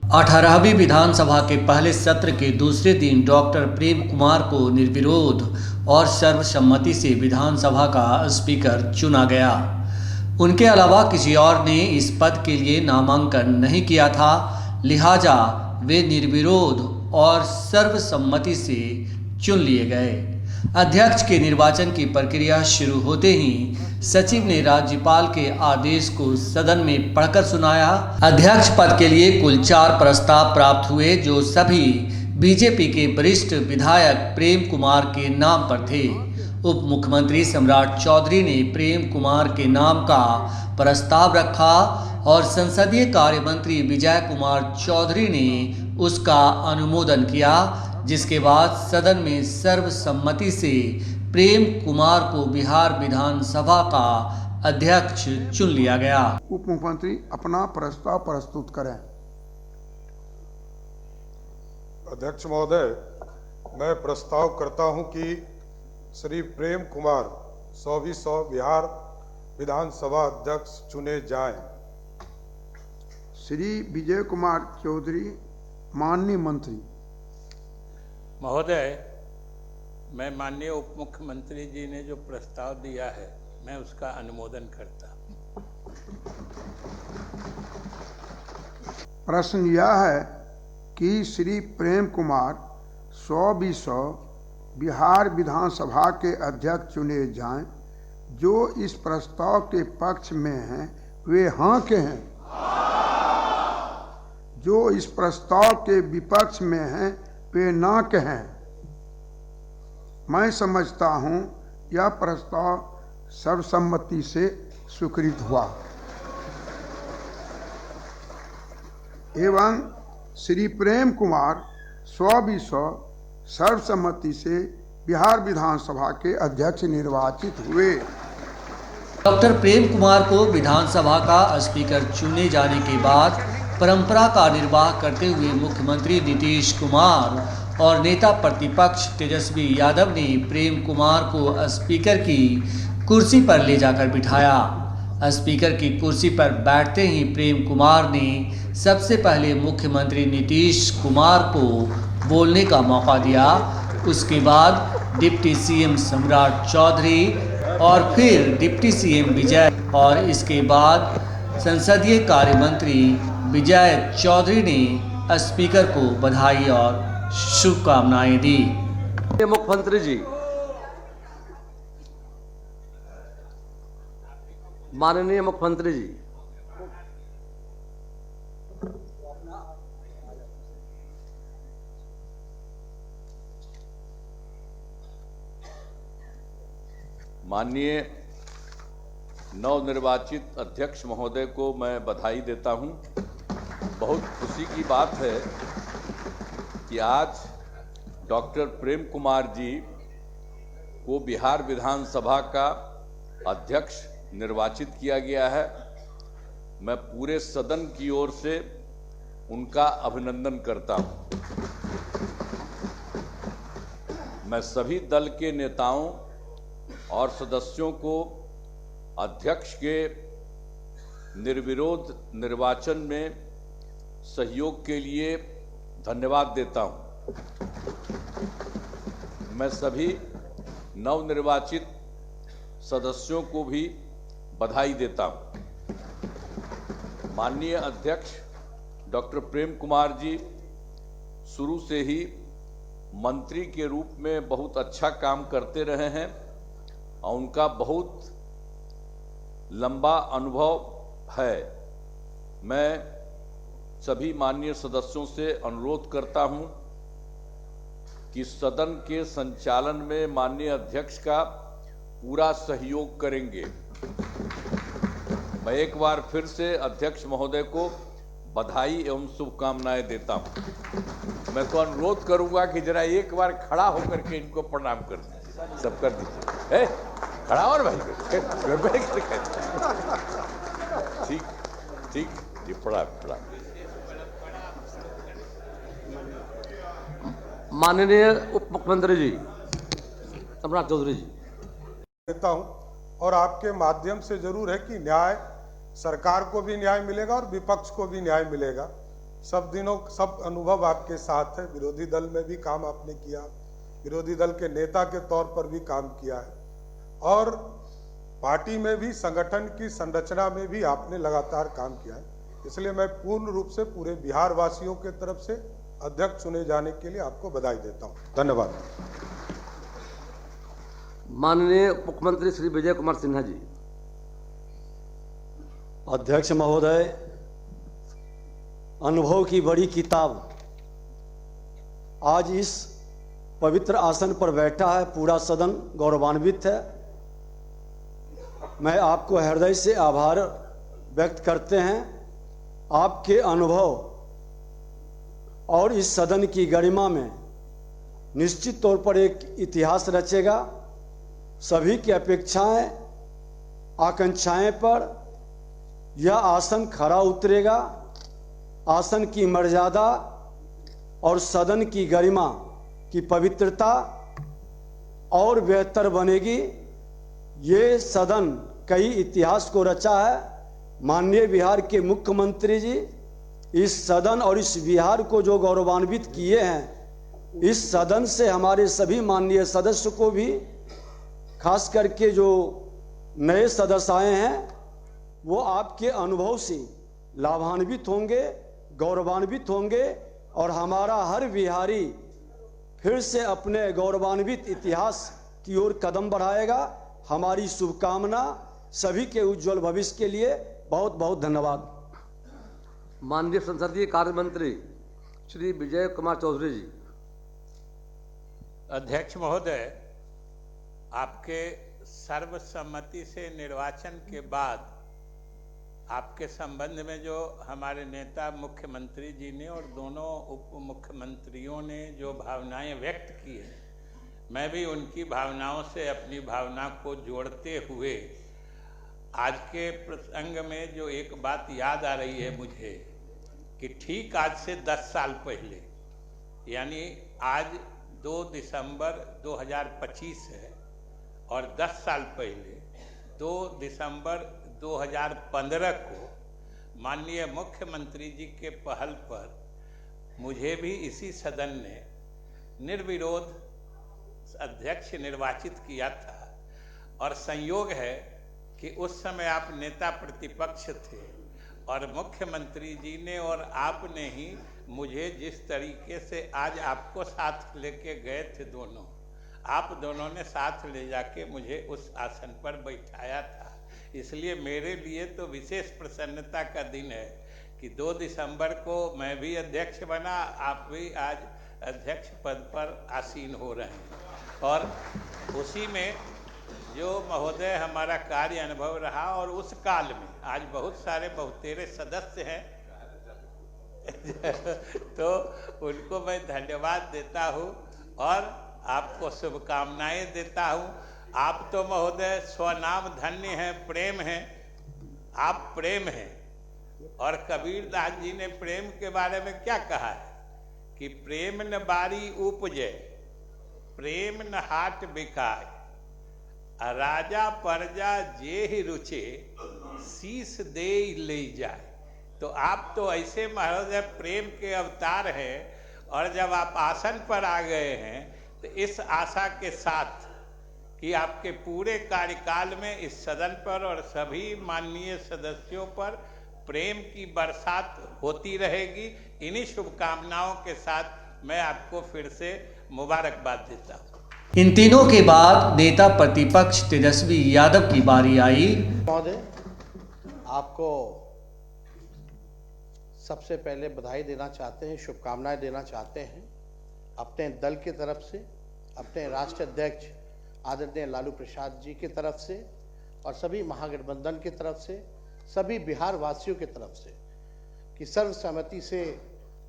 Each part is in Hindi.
18वीं विधानसभा के पहले सत्र के दूसरे दिन डॉक्टर प्रेम कुमार को निर्विरोध और सर्वसम्मति से विधानसभा का स्पीकर चुना गया। उनके अलावा किसी और ने इस पद के लिए नामांकन नहीं किया था, लिहाजा वे निर्विरोध और सर्वसम्मति से चुन लिए गए। अध्यक्ष के निर्वाचन की प्रक्रिया शुरू होते ही सचिव ने राज्यपाल के आदेश को सदन में पढ़कर सुनाया। अध्यक्ष पद के लिए कुल 4 प्रस्ताव प्राप्त हुए, जो सभी बीजेपी के वरिष्ठ विधायक प्रेम कुमार के नाम पर थे। उप मुख्यमंत्री सम्राट चौधरी ने प्रेम कुमार के नाम का प्रस्ताव रखा और संसदीय कार्य मंत्री विजय कुमार चौधरी ने उसका अनुमोदन किया, जिसके बाद सदन में सर्वसम्मति से प्रेम कुमार को बिहार विधानसभा का अध्यक्ष चुन लिया गया। उप मुख्यमंत्री अपना प्रस्ताव प्रस्तुत करें। अध्यक्ष महोदय, मैं प्रस्ताव करता हूं कि श्री प्रेम कुमार 100 बिहार विधानसभा अध्यक्ष चुने जाएं। श्री विजय कुमार चौधरी, माननीय मंत्री महोदय, मैं माननीय उप मुख्यमंत्री जी ने जो प्रस्ताव दिया है, मैं उसका अनुमोदन करता हूं। प्रश्न यह है कि श्री प्रेम कुमार 100 बिहार विधानसभा के अध्यक्ष चुने जाएं। जो इस प्रस्ताव के पक्ष में हैं वे हाँ के हैं। जो इस प्रस्ताव के विपक्ष में हैं वे ना के हैं। मैं समझता हूं यह प्रस्ताव सर्वसम्मति से स्वीकृत हुआ एवं श्री प्रेम कुमार 100 सर्वसम्मति से बिहार विधानसभा के अध्यक्ष निर्वाचित हुए। डॉक्टर प्रेम कुमार को विधानसभा का स्पीकर चुने जाने के बाद परंपरा का निर्वाह करते हुए मुख्यमंत्री नीतीश कुमार और नेता प्रतिपक्ष तेजस्वी यादव ने प्रेम कुमार को स्पीकर की कुर्सी पर ले जाकर बिठाया। स्पीकर की कुर्सी पर बैठते ही प्रेम कुमार ने सबसे पहले मुख्यमंत्री नीतीश कुमार को बोलने का मौका दिया। उसके बाद डिप्टी सीएम सम्राट चौधरी और फिर डिप्टी सीएम विजय और इसके बाद संसदीय कार्य मंत्री विजय चौधरी ने स्पीकर को बधाई और शुभकामनाएं दी। मुख्यमंत्री जी, माननीय मुख्यमंत्री जी, माननीय नवनिर्वाचित अध्यक्ष महोदय को मैं बधाई देता हूं। बहुत खुशी की बात है कि आज डॉक्टर प्रेम कुमार जी को बिहार विधानसभा का अध्यक्ष निर्वाचित किया गया है। मैं पूरे सदन की ओर से उनका अभिनंदन करता हूं। मैं सभी दल के नेताओं और सदस्यों को अध्यक्ष के निर्विरोध निर्वाचन में सहयोग के लिए धन्यवाद देता हूं। मैं सभी नवनिर्वाचित सदस्यों को भी बधाई देता हूं। माननीय अध्यक्ष डॉक्टर प्रेम कुमार जी शुरू से ही मंत्री के रूप में बहुत अच्छा काम करते रहे हैं और उनका बहुत लंबा अनुभव है। मैं सभी माननीय सदस्यों से अनुरोध करता हूं कि सदन के संचालन में माननीय अध्यक्ष का पूरा सहयोग करेंगे। मैं एक बार फिर से अध्यक्ष महोदय को बधाई एवं शुभकामनाएं देता हूं। मैं तो अनुरोध करूंगा कि जरा एक बार खड़ा होकर के इनको प्रणाम कर दीजिए। सब कर दीजिए। खड़ा और भाई ठीक ठीक ये प्रणाम। माननीय उप मुख्यमंत्री जी सम्राट चौधरी जी, देता हूं और आपके माध्यम से जरूर है कि न्याय सरकार को भी न्याय मिलेगा और विपक्ष को भी न्याय मिलेगा। सब अनुभव आपके साथ है। विरोधी दल में भी काम आपने किया, विरोधी दल के नेता के तौर पर भी काम किया है और पार्टी में भी, संगठन की संरचना में भी आपने लगातार काम किया है। इसलिए मैं पूर्ण रूप से पूरे बिहार वासियों के तरफ से अध्यक्ष चुने जाने के लिए आपको बधाई देता हूं। धन्यवाद। माननीय उप मुख्यमंत्री श्री विजय कुमार सिन्हा जी। अध्यक्ष महोदय, अनुभव की बड़ी किताब आज इस पवित्र आसन पर बैठा है, पूरा सदन गौरवान्वित है। मैं आपको हृदय से आभार व्यक्त करते हैं। आपके अनुभव और इस सदन की गरिमा में निश्चित तौर पर एक इतिहास रचेगा। सभी की अपेक्षाएं, आकांक्षाएं पर यह आसन खरा उतरेगा। आसन की मर्यादा और सदन की गरिमा की पवित्रता और बेहतर बनेगी। ये सदन कई इतिहास को रचा है। माननीय बिहार के मुख्यमंत्री जी इस सदन और इस बिहार को जो गौरवान्वित किए हैं, इस सदन से हमारे सभी माननीय सदस्य को भी, खास करके जो नए सदस्य आए हैं, वो आपके अनुभव से लाभान्वित होंगे, गौरवान्वित होंगे और हमारा हर बिहारी फिर से अपने गौरवान्वित इतिहास की ओर कदम बढ़ाएगा। हमारी शुभकामना सभी के उज्जवल भविष्य के लिए। बहुत बहुत धन्यवाद। माननीय संसदीय कार्य मंत्री श्री विजय कुमार चौधरी जी। अध्यक्ष महोदय, आपके सर्वसम्मति से निर्वाचन के बाद आपके संबंध में जो हमारे नेता मुख्यमंत्री जी ने और दोनों उप मुख्यमंत्रियों ने जो भावनाएं व्यक्त की है, मैं भी उनकी भावनाओं से अपनी भावना को जोड़ते हुए आज के प्रसंग में जो एक बात याद आ रही है मुझे कि ठीक आज से 10 साल पहले, यानी आज 2 दिसंबर 2025 है और 10 साल पहले 2 दिसंबर 2015 को माननीय मुख्यमंत्री जी के पहल पर मुझे भी इसी सदन ने निर्विरोध अध्यक्ष निर्वाचित किया था। और संयोग है कि उस समय आप नेता प्रतिपक्ष थे और मुख्यमंत्री जी ने और आपने ही मुझे जिस तरीके से आज आपको साथ लेके गए थे, आप दोनों ने साथ ले जाके मुझे उस आसन पर बैठाया था। इसलिए मेरे लिए तो विशेष प्रसन्नता का दिन है कि 2 दिसंबर को मैं भी अध्यक्ष बना, आप भी आज अध्यक्ष पद पर आसीन हो रहे हैं। और उसी में जो महोदय हमारा कार्य अनुभव रहा और उस काल में आज बहुत सारे बहुतेरे सदस्य हैं तो उनको मैं धन्यवाद देता हूं और आपको शुभकामनाएं देता हूं। आप तो महोदय स्वनाम धन्य हैं, प्रेम हैं, आप प्रेम हैं। और कबीर दास जी ने प्रेम के बारे में क्या कहा है कि प्रेम न बारी उपजे, प्रेम न हाट बिकाय, राजा परजा जे ही रुचे, शीस दे ले जाए। तो आप तो ऐसे महोदय प्रेम के अवतार हैं और जब आप आसन पर आ गए हैं तो इस आशा के साथ कि आपके पूरे कार्यकाल में इस सदन पर और सभी माननीय सदस्यों पर प्रेम की बरसात होती रहेगी। इन्हीं शुभकामनाओं के साथ मैं आपको फिर से मुबारकबाद देता हूँ। इन तीनों के बाद नेता प्रतिपक्ष तेजस्वी यादव की बारी आई। महोदय, आपको सबसे पहले बधाई देना चाहते हैं, शुभकामनाएं देना चाहते हैं अपने दल की तरफ से, अपने राष्ट्रीय अध्यक्ष आदरणीय लालू प्रसाद जी की तरफ से और सभी महागठबंधन की तरफ से, सभी बिहार वासियों की तरफ से कि सर्वसम्मति से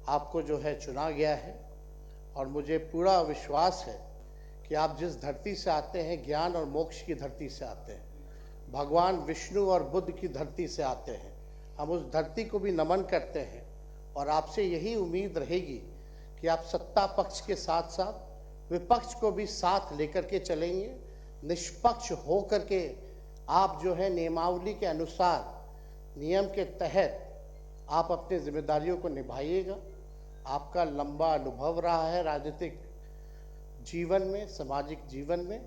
आपको जो है चुना गया है। और मुझे पूरा विश्वास है कि आप जिस धरती से आते हैं, ज्ञान और मोक्ष की धरती से आते हैं, भगवान विष्णु और बुद्ध की धरती से आते हैं। हम उस धरती को भी नमन करते हैं और आपसे यही उम्मीद रहेगी कि आप सत्ता पक्ष के साथ साथ विपक्ष को भी साथ लेकर के चलेंगे, निष्पक्ष हो करके आप जो है नियमावली के अनुसार, नियम के तहत आप अपनी जिम्मेदारियों को निभाइएगा। आपका लंबा अनुभव रहा है राजनीतिक जीवन में, सामाजिक जीवन में।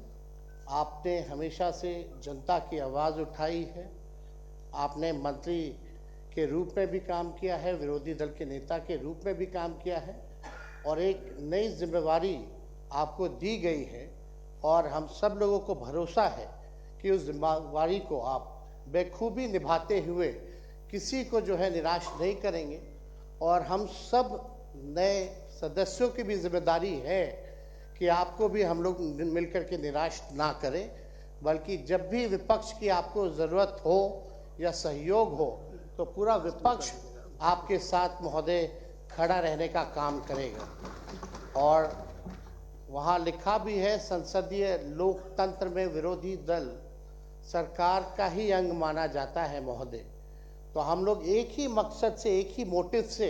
आपने हमेशा से जनता की आवाज़ उठाई है। आपने मंत्री के रूप में भी काम किया है, विरोधी दल के नेता के रूप में भी काम किया है, और एक नई जिम्मेवारी आपको दी गई है और हम सब लोगों को भरोसा है कि उस जिम्मेवारी को आप बेखूबी निभाते हुए किसी को जो है निराश नहीं करेंगे। और हम सब नए सदस्यों की भी जिम्मेदारी है कि आपको भी हम लोग मिलकर के निराश ना करें, बल्कि जब भी विपक्ष की आपको ज़रूरत हो या सहयोग हो तो पूरा विपक्ष आपके साथ महोदय खड़ा रहने का काम करेगा। और वहाँ लिखा भी है, संसदीय लोकतंत्र में विरोधी दल सरकार का ही अंग माना जाता है महोदय। तो हम लोग एक ही मकसद से, एक ही मोटिव से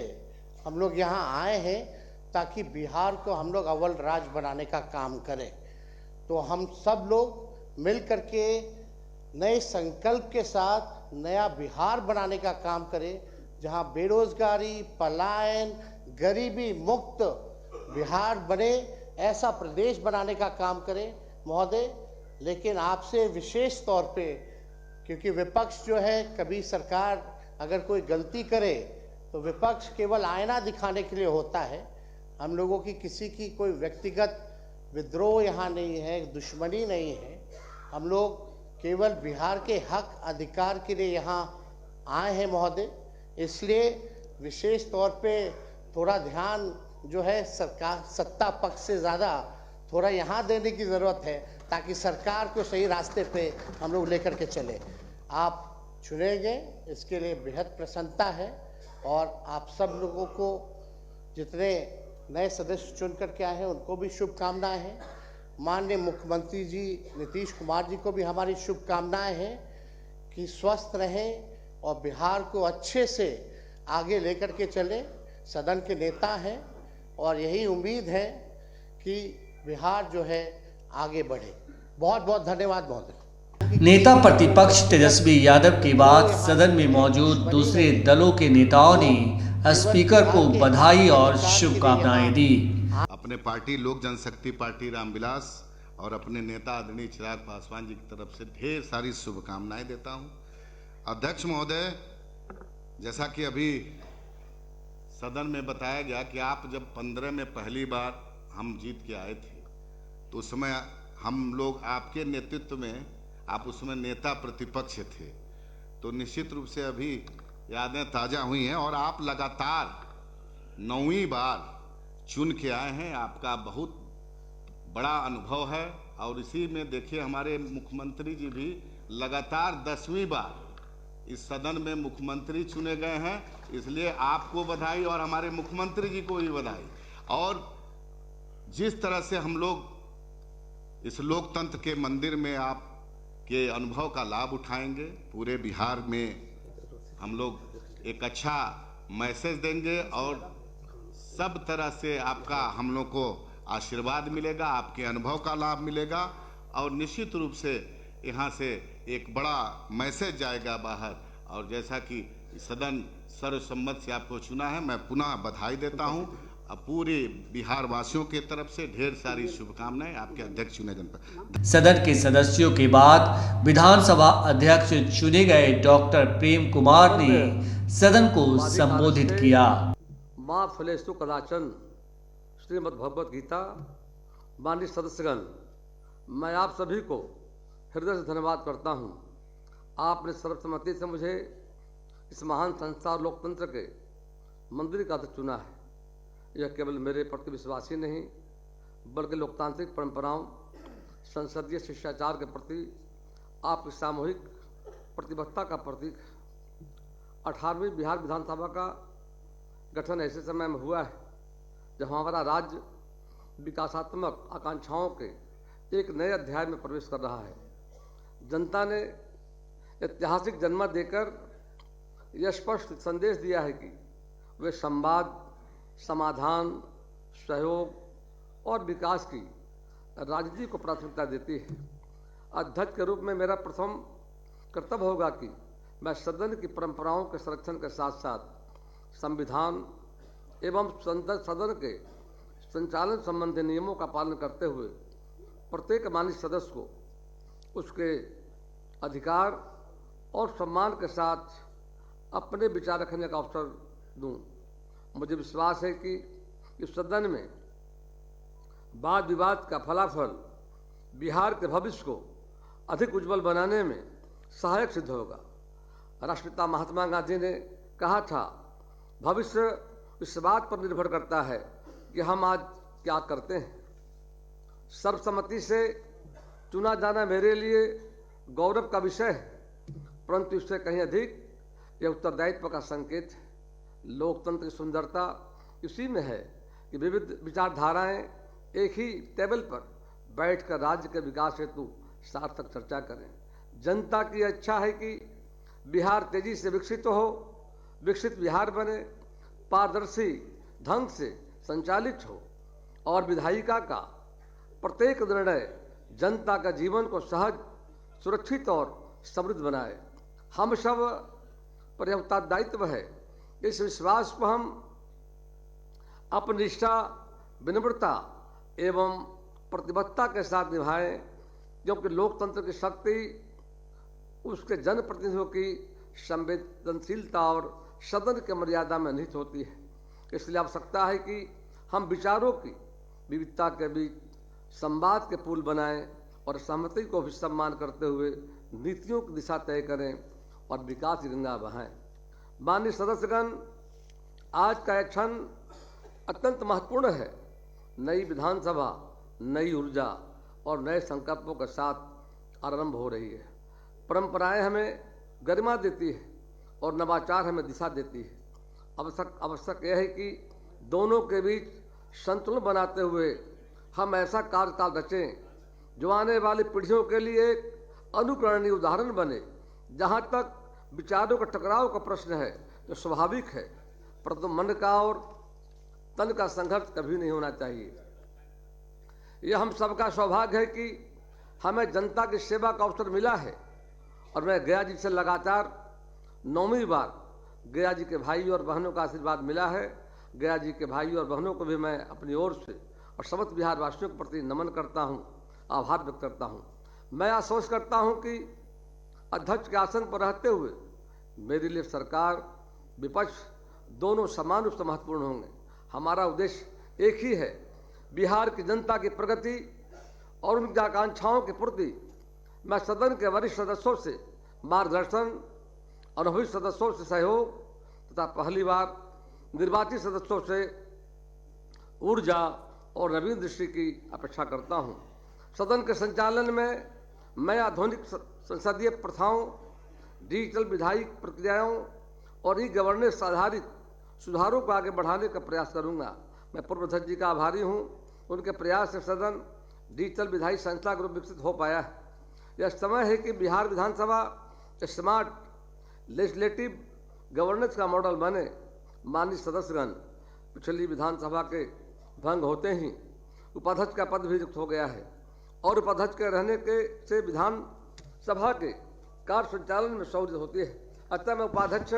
हम लोग यहाँ आए हैं ताकि बिहार को हम लोग अव्वल राज्य बनाने का काम करें। तो हम सब लोग मिल करके नए संकल्प के साथ नया बिहार बनाने का काम करें, जहाँ बेरोजगारी, पलायन, गरीबी मुक्त बिहार बने, ऐसा प्रदेश बनाने का काम करें महोदय। लेकिन आपसे विशेष तौर पे, क्योंकि विपक्ष जो है, कभी सरकार अगर कोई गलती करे तो विपक्ष केवल आईना दिखाने के लिए होता है। हम लोगों की किसी की कोई व्यक्तिगत विद्रोह यहाँ नहीं है, दुश्मनी नहीं है। हम लोग केवल बिहार के हक अधिकार के लिए यहाँ आए हैं महोदय। इसलिए विशेष तौर पे थोड़ा ध्यान जो है सरकार, सत्ता पक्ष से ज़्यादा थोड़ा यहाँ देने की ज़रूरत है, ताकि सरकार को सही रास्ते पे हम लोग लेकर के चले। आप चुने गए, इसके लिए बेहद प्रसन्नता है। और आप सब लोगों को, जितने नए सदस्य चुन करके आए हैं, उनको भी शुभकामनाएं हैं। माननीय मुख्यमंत्री जी नीतीश कुमार जी को भी हमारी शुभकामनाएं हैं कि स्वस्थ रहें और बिहार को अच्छे से आगे लेकर के चले। सदन के नेता हैं और यही उम्मीद है कि बिहार जो है आगे बढ़े। बहुत बहुत धन्यवाद महोदय। नेता प्रतिपक्ष तेजस्वी यादव के बाद सदन में मौजूद दूसरे दलों के नेताओं ने स्पीकर को बधाई और शुभकामनाएं दी। अपने पार्टी लोक जनशक्ति पार्टी रामविलास और अपने नेता आदरणीय चिराग पासवान जी की तरफ से ढेर सारी शुभकामनाएं देता हूं। अध्यक्ष महोदय, जैसा कि अभी सदन में बताया गया कि आप जब 15 में पहली बार हम जीत के आए थे, तो उस समय हम लोग आपके नेतृत्व में, आप उसमें नेता प्रतिपक्ष थे, तो निश्चित रूप से अभी यादें ताज़ा हुई हैं। और आप लगातार 9वीं बार चुन के आए हैं, आपका बहुत बड़ा अनुभव है। और इसी में देखिए, हमारे मुख्यमंत्री जी भी लगातार 10वीं बार इस सदन में मुख्यमंत्री चुने गए हैं। इसलिए आपको बधाई और हमारे मुख्यमंत्री जी को भी बधाई। और जिस तरह से हम लोग इस लोकतंत्र के मंदिर में आप के अनुभव का लाभ उठाएंगे, पूरे बिहार में हम लोग एक अच्छा मैसेज देंगे और सब तरह से आपका हम लोग को आशीर्वाद मिलेगा, आपके अनुभव का लाभ मिलेगा। और निश्चित रूप से यहाँ से एक बड़ा मैसेज जाएगा बाहर। और जैसा कि सदन सर्वसम्मत से आपको चुना है, मैं पुनः बधाई देता हूँ। पूरे बिहार वासियों के तरफ से ढेर सारी शुभकामनाएं आपके अध्यक्ष चुने जाने पर। सदन के सदस्यों के बाद विधानसभा अध्यक्ष चुने गए डॉक्टर प्रेम कुमार ने सदन को संबोधित किया। माँ फलेषु कदाचन श्रीमद् भगवत गीता। माननीय सदस्यगण, मैं आप सभी को हृदय से धन्यवाद करता हूँ। आपने सर्वसम्मति से मुझे इस महान संस्था और लोकतंत्र के मंदिर का अध्यक्ष चुना है। यह केवल मेरे प्रति विश्वास ही नहीं, बल्कि लोकतांत्रिक परंपराओं, संसदीय शिष्टाचार के प्रति आपकी सामूहिक प्रतिबद्धता का प्रतीक है। 18वीं बिहार विधानसभा का गठन ऐसे समय में हुआ है जब हमारा राज्य विकासात्मक आकांक्षाओं के एक नए अध्याय में प्रवेश कर रहा है। जनता ने ऐतिहासिक जन्म देकर यह स्पष्ट संदेश दिया है कि वे संवाद, समाधान, सहयोग और विकास की राजनीति को प्राथमिकता देती है। अध्यक्ष के रूप में मेरा प्रथम कर्तव्य होगा कि मैं सदन की परंपराओं के संरक्षण के साथ साथ संविधान एवं सदन के संचालन संबंधी नियमों का पालन करते हुए प्रत्येक माननीय सदस्य को उसके अधिकार और सम्मान के साथ अपने विचार रखने का अवसर दूं। मुझे विश्वास है कि इस सदन में वाद विवाद का फलाफल बिहार के भविष्य को अधिक उज्जवल बनाने में सहायक सिद्ध होगा। राष्ट्रपिता महात्मा गांधी ने कहा था, भविष्य इस बात पर निर्भर करता है कि हम आज क्या करते हैं। सर्वसम्मति से चुना जाना मेरे लिए गौरव का विषय है, परंतु इससे कहीं अधिक यह उत्तरदायित्व का संकेत है। लोकतंत्र की सुंदरता इसी में है कि विविध विचारधाराएं एक ही टेबल पर बैठकर राज्य के विकास हेतु सार्थक चर्चा करें। जनता की इच्छा है कि बिहार तेजी से विकसित हो, विकसित बिहार बने, पारदर्शी ढंग से संचालित हो और विधायिका का प्रत्येक निर्णय जनता का जीवन को सहज, सुरक्षित और समृद्ध बनाए। हम सब पर यह उत्तरदायित्व है। इस विश्वास को हम अपनी निष्ठा, विनम्रता एवं प्रतिबद्धता के साथ निभाएं, क्योंकि लोकतंत्र की शक्ति उसके जनप्रतिनिधियों की संवेदनशीलता और सदन की मर्यादा में निहित होती है। इसलिए आवश्यकता है कि हम विचारों की विविधता के बीच संवाद के पुल बनाएं और सहमति को भी सम्मान करते हुए नीतियों की दिशा तय करें और विकास की गंगा बहाएं। माननीय सदस्यगण, आज का यह क्षण अत्यंत महत्वपूर्ण है। नई विधानसभा नई ऊर्जा और नए संकल्पों के साथ आरंभ हो रही है। परंपराएं हमें गरिमा देती है और नवाचार हमें दिशा देती है। आवश्यक यह है कि दोनों के बीच संतुलन बनाते हुए हम ऐसा कार्यकाल रचें जो आने वाली पीढ़ियों के लिए एक अनुकरणीय उदाहरण बने। जहाँ तक विचारों का टकराव का प्रश्न है तो स्वाभाविक है, परंतु मन का और तन का संघर्ष कभी नहीं होना चाहिए। यह हम सबका सौभाग्य है कि हमें जनता की सेवा का अवसर मिला है और मैं गया जी से लगातार 9वीं बार गया जी के भाई और बहनों का आशीर्वाद मिला है। गया जी के भाई और बहनों को भी मैं अपनी ओर से और समस्त बिहार वासियों के प्रति नमन करता हूं, आभार व्यक्त करता हूं। मैं आश्वस्त करता हूं कि अध्यक्ष के आसन पर रहते हुए मेरे लिए सरकार, विपक्ष दोनों समान रूप से महत्वपूर्ण होंगे। हमारा उद्देश्य एक ही है, बिहार की जनता की प्रगति और उनकी आकांक्षाओं की पूर्ति। मैं सदन के वरिष्ठ सदस्यों से मार्गदर्शन, अनुभवी सदस्यों से सहयोग तथा पहली बार निर्वाचित सदस्यों से ऊर्जा और नवीन दृष्टि की अपेक्षा करता हूं। सदन के संचालन में मैं आधुनिक संसदीय प्रथाओं, डिजिटल विधायिक प्रक्रियाओं और ई गवर्नेंस आधारित सुधारों को आगे बढ़ाने का प्रयास करूंगा। मैं पूर्व अध्यक्ष जी का आभारी हूं। उनके प्रयास से सदन डिजिटल विधायी संस्था के रूप विकसित हो पाया है। यह समय है कि बिहार विधानसभा स्मार्ट लेजिस्लेटिव गवर्नेंस का मॉडल बने। माननीय सदस्यगण, पिछली विधानसभा के भंग होते ही उपाध्यक्ष का पद भी रिक्त हो गया है और उपाध्यक्ष के रहने के से विधानसभा के कार्य संचालन में सहूलियत होती है। अतः मैं उपाध्यक्ष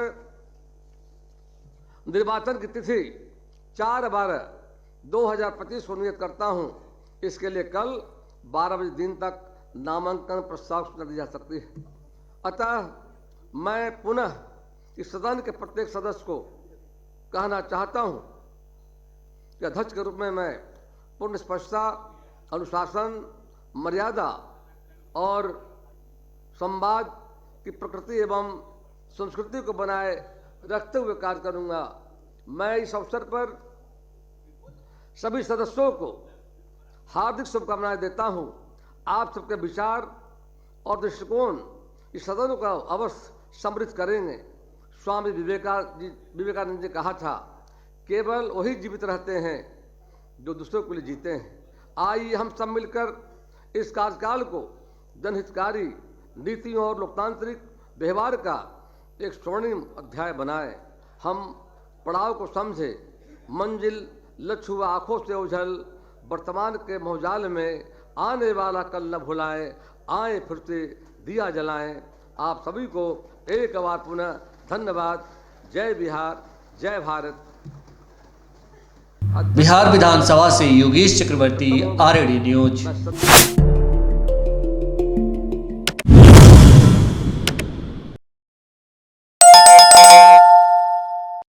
निर्वाचन की तिथि 4/12/2025 को नियत करता हूं। इसके लिए कल 12 बजे दिन तक नामांकन प्रस्ताव सूचना दी जा सकती है। अतः मैं पुनः इस सदन के प्रत्येक सदस्य को कहना चाहता हूं कि अध्यक्ष के रूप में मैं पूर्ण स्पष्टता, अनुशासन, मर्यादा और संवाद की प्रकृति एवं संस्कृति को बनाए रखते हुए कार्य करूंगा। मैं इस अवसर पर सभी सदस्यों को हार्दिक शुभकामनाएं देता हूं। आप सबके विचार और दृष्टिकोण इस सदन को अवश्य समृद्ध करेंगे। स्वामी विवेकानंद ने कहा था, केवल वही जीवित रहते हैं जो दूसरों के लिए जीते हैं। आइए हम सब मिलकर इस कार्यकाल को जनहितकारी नीतियों और लोकतांत्रिक व्यवहार का एक स्वर्णिम अध्याय बनाएं। हम पड़ाव को समझे, मंजिल लक्ष्य हुआ आंखों से ओझल वर्तमान के मोहजाल में आने वाला कल न भुलाएं। आए फिर से दिया जलाएं। आप सभी को एक बार पुनः धन्यवाद। जय बिहार, जय भारत। बिहार विधानसभा से योगेश चक्रवर्ती, आरएडी न्यूज।